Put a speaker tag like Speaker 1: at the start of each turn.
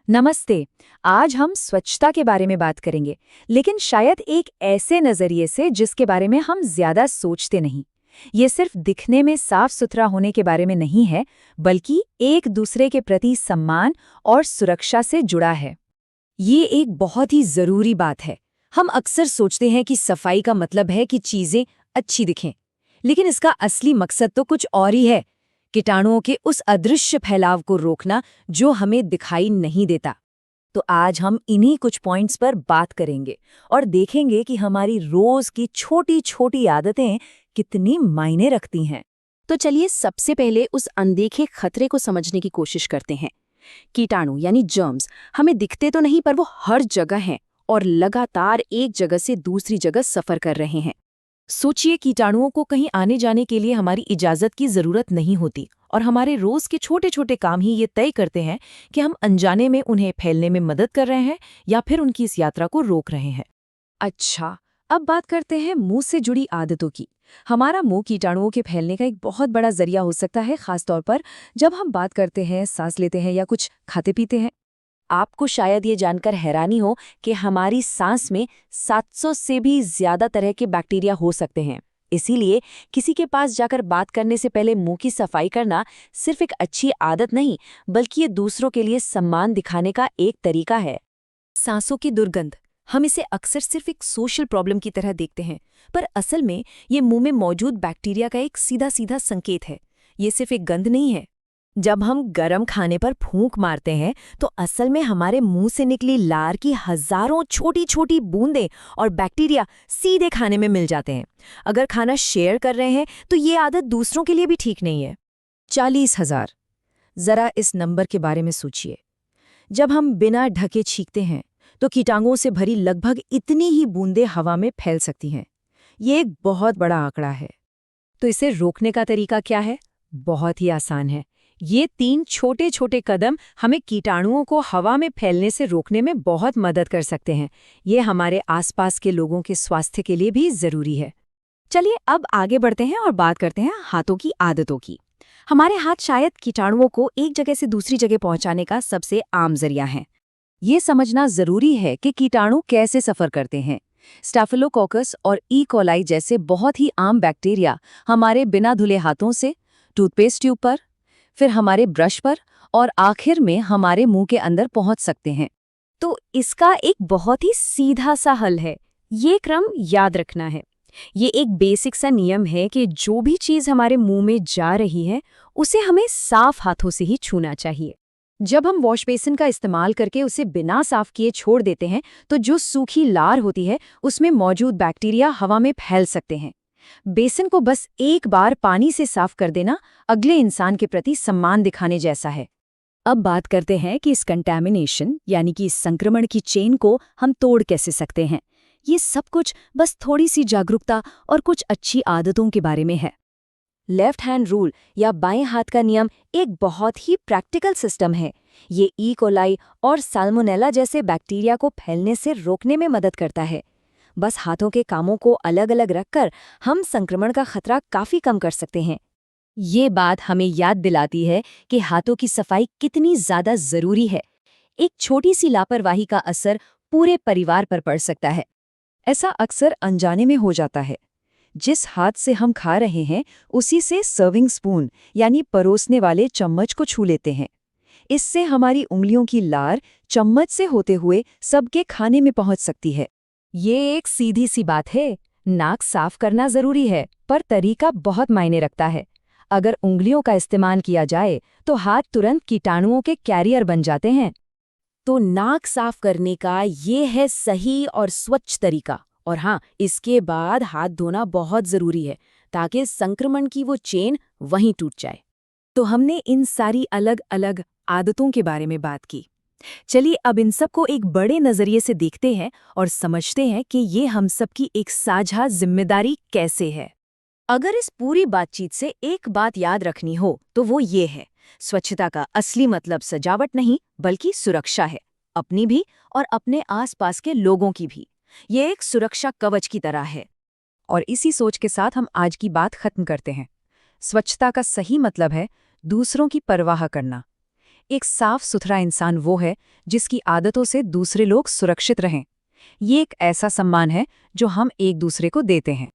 Speaker 1: नमस्ते। आज हम स्वच्छता के बारे में बात करेंगे, लेकिन शायद एक ऐसे नजरिए से जिसके बारे में हम ज्यादा सोचते नहीं। ये सिर्फ दिखने में साफ सुथरा होने के बारे में नहीं है, बल्कि एक दूसरे के प्रति सम्मान और सुरक्षा से जुड़ा है।
Speaker 2: ये एक बहुत ही जरूरी बात है। हम अक्सर सोचते हैं कि सफाई का मतलब है कि चीजें अच्छी दिखें, लेकिन इसका असली मकसद तो कुछ और ही है। कीटाणुओं के उस अदृश्य फैलाव को रोकना जो हमें दिखाई नहीं देता।
Speaker 1: तो आज हम इन्हीं कुछ पॉइंट्स पर बात करेंगे और देखेंगे कि हमारी रोज की छोटी छोटी आदतें कितनी मायने रखती हैं।
Speaker 2: तो चलिए सबसे पहले उस अनदेखे खतरे को समझने की कोशिश करते हैं। कीटाणु यानी जर्म्स हमें दिखते तो नहीं, पर वो हर जगह हैं और लगातार एक जगह से दूसरी जगह सफर कर रहे हैं। सोचिए, कीटाणुओं को कहीं आने जाने के लिए हमारी इजाजत की जरूरत नहीं होती, और हमारे रोज के छोटे छोटे काम ही ये तय करते हैं कि हम अनजाने में उन्हें फैलने में मदद कर रहे हैं या फिर उनकी इस यात्रा को रोक रहे हैं। अच्छा, अब बात करते हैं मुंह से जुड़ी आदतों की। हमारा मुंह कीटाणुओं के फैलने का एक बहुत बड़ा जरिया हो सकता है, खासतौर पर जब हम बात करते हैं, सांस लेते हैं या कुछ खाते पीते हैं। आपको शायद ये जानकर हैरानी हो कि हमारी सांस में 700 से भी ज्यादा तरह के बैक्टीरिया हो सकते हैं। इसीलिए किसी के पास जाकर बात करने से पहले मुंह की सफाई करना सिर्फ एक अच्छी आदत नहीं, बल्कि ये दूसरों के लिए सम्मान दिखाने का एक तरीका है। सांसों की दुर्गंध, हम इसे अक्सर सिर्फ एक सोशल प्रॉब्लम की तरह देखते हैं, पर असल में ये मुंह में मौजूद बैक्टीरिया का एक सीधा सीधा संकेत है। ये सिर्फ एक गंध नहीं है।
Speaker 1: जब हम गरम खाने पर फूंक मारते हैं तो असल में हमारे मुंह से निकली लार की हजारों छोटी छोटी बूंदें और बैक्टीरिया सीधे खाने में मिल जाते हैं। अगर खाना शेयर कर रहे हैं तो ये आदत दूसरों के लिए भी ठीक नहीं है।
Speaker 2: 40,000, जरा इस नंबर के बारे में सोचिए। जब हम बिना ढके छींकते हैं तो कीटाणुओं से भरी लगभग इतनी ही बूंदें हवा में फैल सकती हैं। ये एक बहुत बड़ा आंकड़ा है।
Speaker 1: तो इसे रोकने का तरीका क्या है? बहुत ही आसान है। ये 3 छोटे छोटे कदम हमें कीटाणुओं को हवा में फैलने से रोकने में बहुत मदद कर सकते हैं। ये हमारे आसपास के लोगों के स्वास्थ्य के लिए भी जरूरी है।
Speaker 2: चलिए अब आगे बढ़ते हैं और बात करते हैं हाथों की आदतों की। हमारे हाथ शायद कीटाणुओं को एक जगह से दूसरी जगह पहुंचाने का सबसे आम जरिया है।
Speaker 1: ये समझना जरूरी है कि कीटाणु कैसे सफर करते हैं। स्टैफिलोकोकस और ई कोलाई जैसे बहुत ही आम बैक्टीरिया हमारे बिना धुले हाथों से टूथपेस्ट ट्यूब पर, फिर हमारे ब्रश पर और आखिर में हमारे मुंह के अंदर पहुंच सकते हैं।
Speaker 2: तो इसका एक बहुत ही सीधा सा हल है। ये क्रम याद रखना है। ये एक बेसिक सा नियम है कि जो भी चीज़ हमारे मुंह में जा रही है उसे हमें साफ हाथों से ही छूना चाहिए।
Speaker 1: जब हम वॉश बेसिन का इस्तेमाल करके उसे बिना साफ किए छोड़ देते हैं तो जो सूखी लार होती है उसमें मौजूद बैक्टीरिया हवा में फैल सकते हैं। बेसिन को बस एक बार पानी से साफ कर देना अगले इंसान के प्रति सम्मान दिखाने जैसा है।
Speaker 2: अब बात करते हैं कि इस कंटैमिनेशन यानी कि इस संक्रमण की चेन को हम तोड़ कैसे सकते हैं। ये सब कुछ बस थोड़ी सी जागरूकता और कुछ अच्छी आदतों के बारे में है। लेफ्ट हैंड रूल या बाएं हाथ का नियम एक बहुत ही प्रैक्टिकल सिस्टम है। ये ई कोलाई और साल्मोनेला जैसे बैक्टीरिया को फैलने से रोकने में मदद करता है। बस हाथों के कामों को अलग अलग रखकर हम संक्रमण का खतरा काफी कम कर सकते हैं। ये बात हमें याद दिलाती है कि हाथों की सफाई कितनी ज्यादा जरूरी है। एक छोटी सी लापरवाही का असर पूरे परिवार पर पड़ सकता है।
Speaker 1: ऐसा अक्सर अनजाने में हो जाता है। जिस हाथ से हम खा रहे हैं उसी से सर्विंग स्पून यानी परोसने वाले चम्मच को छू लेते हैं। इससे हमारी उंगलियों की लार चम्मच से होते हुए सबके खाने में पहुंच सकती है। ये एक सीधी सी बात है। नाक साफ करना जरूरी है, पर तरीका बहुत मायने रखता है। अगर उंगलियों का इस्तेमाल किया जाए तो हाथ तुरंत कीटाणुओं के कैरियर बन जाते हैं।
Speaker 2: तो नाक साफ करने का ये है सही और स्वच्छ तरीका। और हाँ, इसके बाद हाथ धोना बहुत जरूरी है ताकि संक्रमण की वो चेन वहीं टूट जाए।
Speaker 1: तो हमने इन सारी अलग अलग आदतों के बारे में बात की। चलिए अब इन सब को एक बड़े नजरिए से देखते हैं और समझते हैं कि ये हम सबकी एक साझा जिम्मेदारी कैसे है।
Speaker 2: अगर इस पूरी बातचीत से एक बात याद रखनी हो तो वो ये है, स्वच्छता का असली मतलब सजावट नहीं बल्कि सुरक्षा है, अपनी भी और अपने आसपास के लोगों की भी। ये एक सुरक्षा कवच की तरह है।
Speaker 1: और इसी सोच के साथ हम आज की बात खत्म करते हैं। स्वच्छता का सही मतलब है दूसरों की परवाह करना। एक साफ सुथरा इंसान वो है जिसकी आदतों से दूसरे लोग सुरक्षित रहें। ये एक ऐसा सम्मान है जो हम एक दूसरे को देते हैं।